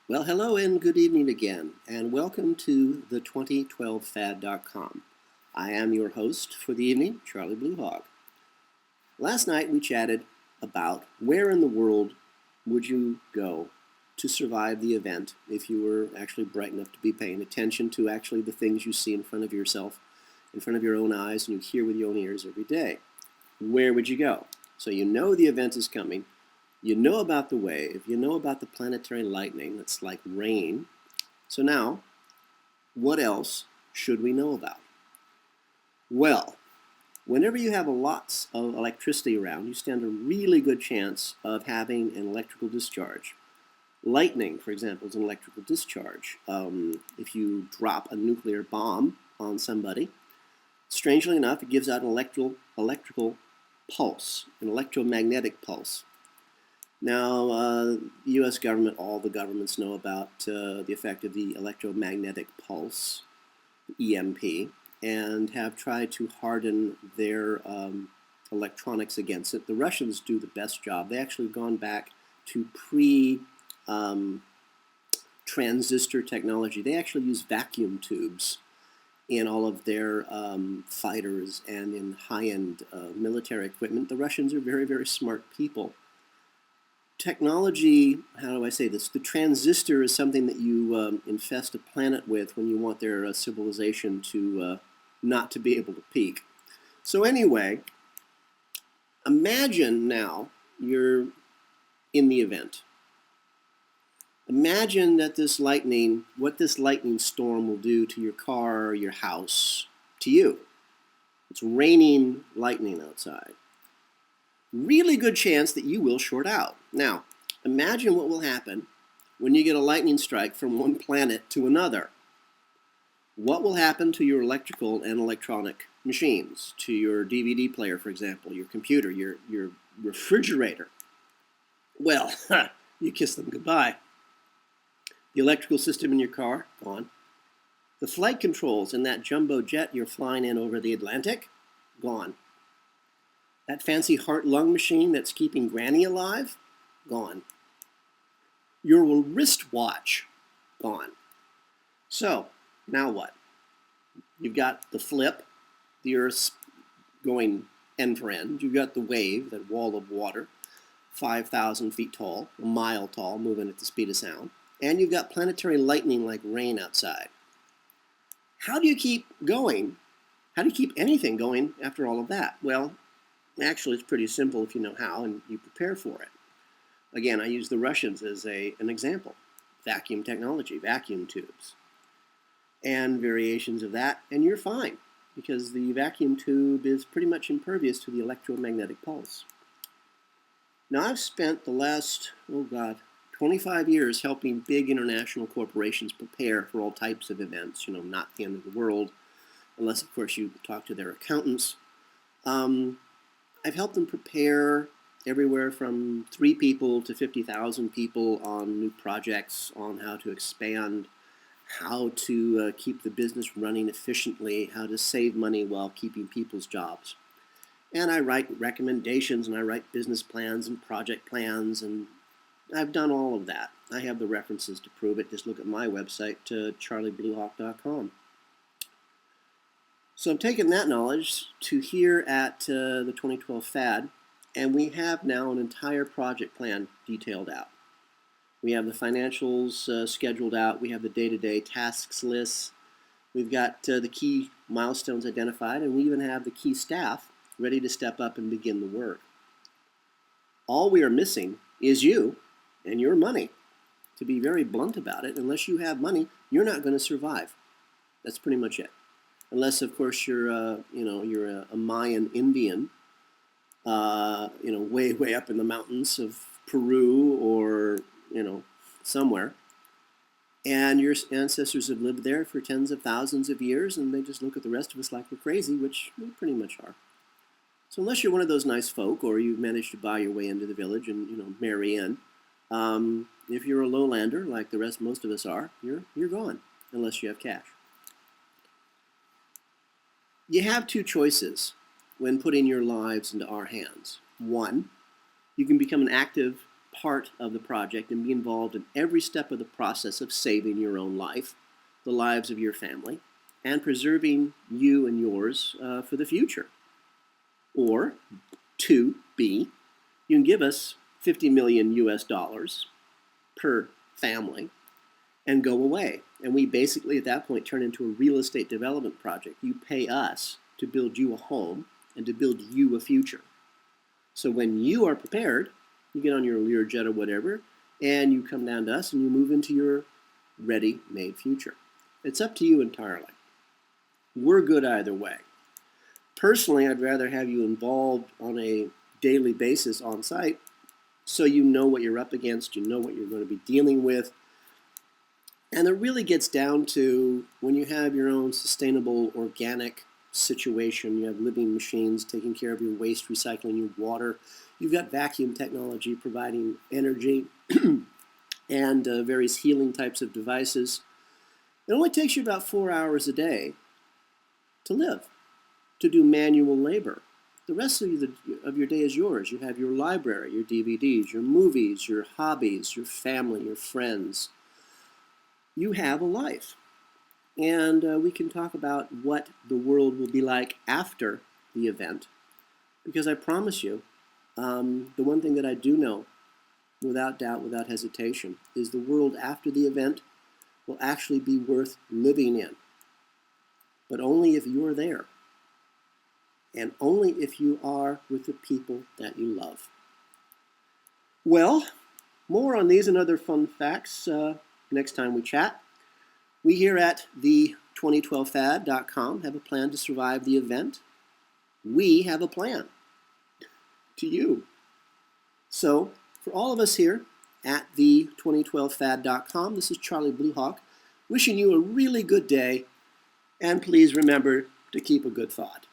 Well, hello and good evening again, and welcome to the 2012fad.com. I am your host for the evening, Charlie Bluehawk. Last night we chatted about where in the world would you go to survive the event if you were actually bright enough to be paying attention to actually the things you see in front of yourself, in front of your own eyes, and you hear with your own ears every day. Where would you go? So you know the event is coming. You know about the wave, you know about the planetary lightning that's like rain. So now, what else should we know about? Well, whenever you have lots of electricity around, you stand a really good chance of having an electrical discharge. Lightning, for example, is an electrical discharge. If you drop a nuclear bomb on somebody, strangely enough, it gives out an electrical pulse, an electromagnetic pulse. Now, the U.S. government, all the governments know about the effect of the electromagnetic pulse, EMP, and have tried to harden their electronics against it. The Russians do the best job. They actually have gone back to pre-transistor technology. They actually use vacuum tubes in all of their fighters and in high-end military equipment. The Russians are very, very smart people. Technology, how do I say this? The transistor is something that you infest a planet with when you want their civilization to not to be able to peak. So anyway, imagine now you're in the event. Imagine that what this lightning storm will do to your car or your house, to you. It's raining lightning outside. Really good chance that you will short out. Now, imagine what will happen when you get a lightning strike from one planet to another. What will happen to your electrical and electronic machines, to your DVD player, for example, your computer, your refrigerator? Well, you kiss them goodbye. The electrical system in your car, gone. The flight controls in that jumbo jet you're flying in over the Atlantic, gone. That fancy heart-lung machine that's keeping Granny alive, gone. Your wristwatch, gone. So, now what? You've got the flip, the Earth's going end for end. You've got the wave, that wall of water, 5,000 feet tall, a mile tall, moving at the speed of sound. And you've got planetary lightning like rain outside. How do you keep going? How do you keep anything going after all of that? Well, actually, it's pretty simple if you know how and you prepare for it. Again, I use the Russians as an example. Vacuum technology, vacuum tubes, and variations of that, and you're fine because the vacuum tube is pretty much impervious to the electromagnetic pulse. Now, I've spent the last, 25 years helping big international corporations prepare for all types of events, not the end of the world, unless, of course, you talk to their accountants. I've helped them prepare everywhere from 3 people to 50,000 people on new projects, on how to expand, how to keep the business running efficiently, how to save money while keeping people's jobs. And I write recommendations, and I write business plans and project plans, and I've done all of that. I have the references to prove it. Just look at my website, charliebluehawk.com. So I'm taking that knowledge to here at the 2012 FAD, and we have now an entire project plan detailed out. We have the financials scheduled out. We have the day-to-day tasks lists. We've got the key milestones identified, and we even have the key staff ready to step up and begin the work. All we are missing is you and your money. To be very blunt about it, unless you have money, you're not going to survive. That's pretty much it. Unless, of course, you're a Mayan Indian, way up in the mountains of Peru or, somewhere. And your ancestors have lived there for tens of thousands of years, and they just look at the rest of us like we're crazy, which we pretty much are. So unless you're one of those nice folk, or you've managed to buy your way into the village and, marry in, if you're a lowlander, like most of us are, you're gone, unless you have cash. You have 2 choices when putting your lives into our hands. One, you can become an active part of the project and be involved in every step of the process of saving your own life, the lives of your family, and preserving you and yours for the future. Or 2B, you can give us 50 million US dollars per family and go away. And we basically at that point turn into a real estate development project. You pay us to build you a home and to build you a future. So when you are prepared, you get on your Learjet or whatever, and you come down to us and you move into your ready-made future. It's up to you entirely. We're good either way. Personally, I'd rather have you involved on a daily basis on site so you know what you're up against, you know what you're going to be dealing with. And it really gets down to when you have your own sustainable organic situation, you have living machines taking care of your waste, recycling your water, you've got vacuum technology providing energy and various healing types of devices. It only takes you about 4 hours a day to live, to do manual labor. The rest of your day is yours. You have your library, your DVDs, your movies, your hobbies, your family, your friends. You have a life. And we can talk about what the world will be like after the event. Because I promise you, the one thing that I do know, without doubt, without hesitation, is the world after the event will actually be worth living in. But only if you're there. And only if you are with the people that you love. Well, more on these and other fun facts next time we chat. We here at the2012fad.com have a plan to survive the event. We have a plan to you. So, for all of us here at the2012fad.com, this is Charlie Bluehawk, wishing you a really good day, and please remember to keep a good thought.